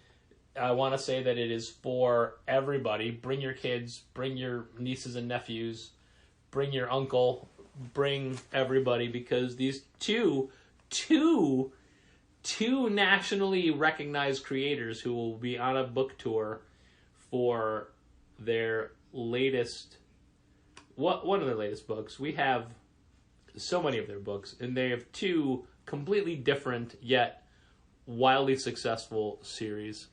I want to say that it is for everybody. Bring your kids, bring your nieces and nephews, bring your uncle, bring everybody, because these two nationally recognized creators who will be on a book tour for their latest, one of their latest books. We have so many of their books, and they have two completely different yet wildly successful series.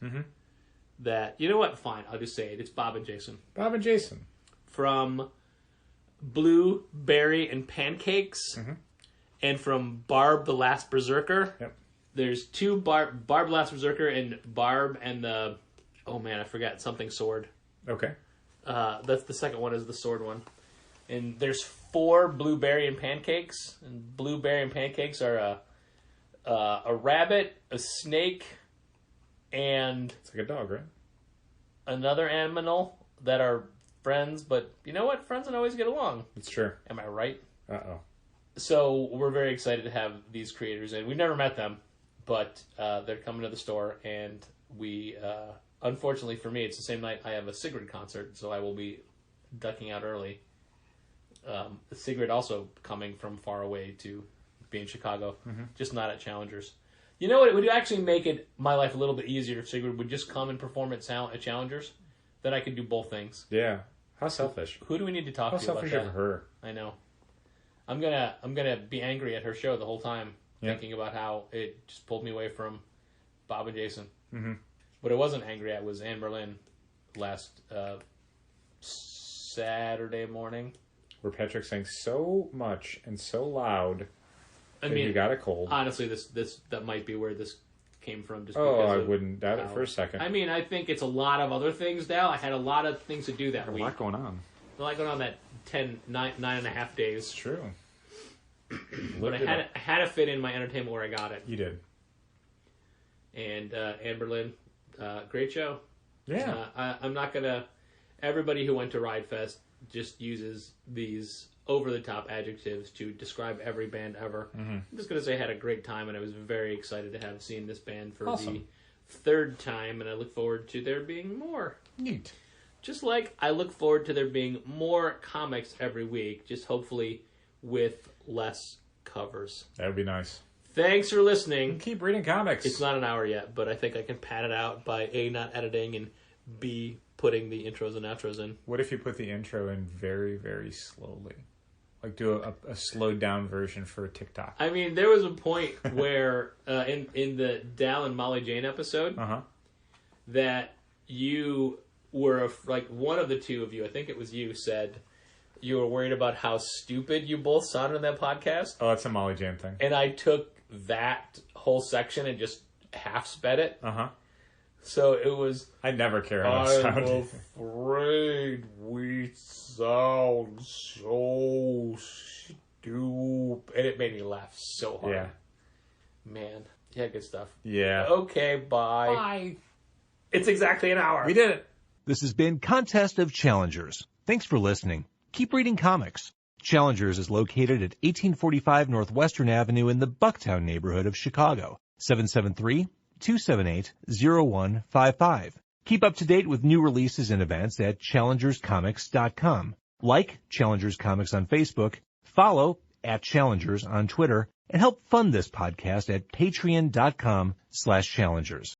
That, you know what? Fine, I'll just say it. It's Bob and Jason. Bob and Jason. From Blueberry and Pancakes, and from Barb the Last Berserker. Yep. There's two Barb the Last Berserker and Barb and the, oh man, I forgot, something sword. Okay. That's the second one, is the sword one. And there's 4 Blueberry and Pancakes. And Blueberry and Pancakes are a rabbit, a snake, and it's like a dog, right? Another animal that are friends, but you know what? Friends don't always get along. It's true. Am I right? Uh-oh. So we're very excited to have these creators in. We've never met them, but they're coming to the store, and we, unfortunately for me, it's the same night I have a Sigrid concert, so I will be ducking out early. Sigrid also coming from far away to be in Chicago, just not at Challengers. You know what? It would actually make my life a little bit easier if Sigrid would just come and perform at Challengers. Then I could do both things. Yeah. How selfish. Who do we need to talk to about that? How selfish of her. I know. I'm gonna be angry at her show the whole time, thinking about how it just pulled me away from Bob and Jason. What I wasn't angry at was Anne Berlin last Saturday morning, where Patrick sang so much and so loud. I mean, he got a cold. Honestly, that might be where this came from. Just I wouldn't doubt it for a second. I mean, I think it's a lot of other things now. I had a lot of things to do that week. A lot going on. A lot going on that 9 and a half days. It's true. But I had to fit in my entertainment where I got it. You did. And Anne Berlin, great show. Yeah. I'm not going to... Everybody who went to Ride Fest just uses these over-the-top adjectives to describe every band ever. I'm just going to say I had a great time, and I was very excited to have seen this band for the 3rd time, and I look forward to there being more. Neat. Just like I look forward to there being more comics every week, just hopefully with less covers. That would be nice. Thanks for listening. Keep reading comics. It's not an hour yet, but I think I can pad it out by A, not editing, and B, putting the intros and outros in. What if you put the intro in very, very slowly? Like do a slowed down version for TikTok. I mean, there was a point where in the Dal and Molly Jane episode that you were like one of the two of you, I think it was you, said you were worried about how stupid you both sounded in that podcast. Oh, that's a Molly Jane thing. And I took that whole section and just half sped it. So it was... I never care how it sounded. I'm afraid we sound so stupid. And it made me laugh so hard. Yeah. Man. Yeah, good stuff. Yeah. Okay, bye. Bye. It's exactly an hour. We did it. This has been Contest of Challengers. Thanks for listening. Keep reading comics. Challengers is located at 1845 Northwestern Avenue in the Bucktown neighborhood of Chicago. 773-278-0155. Keep up to date with new releases and events at challengerscomics.com. Like Challengers Comics on Facebook, follow @Challengers on Twitter, and help fund this podcast at patreon.com/challengers.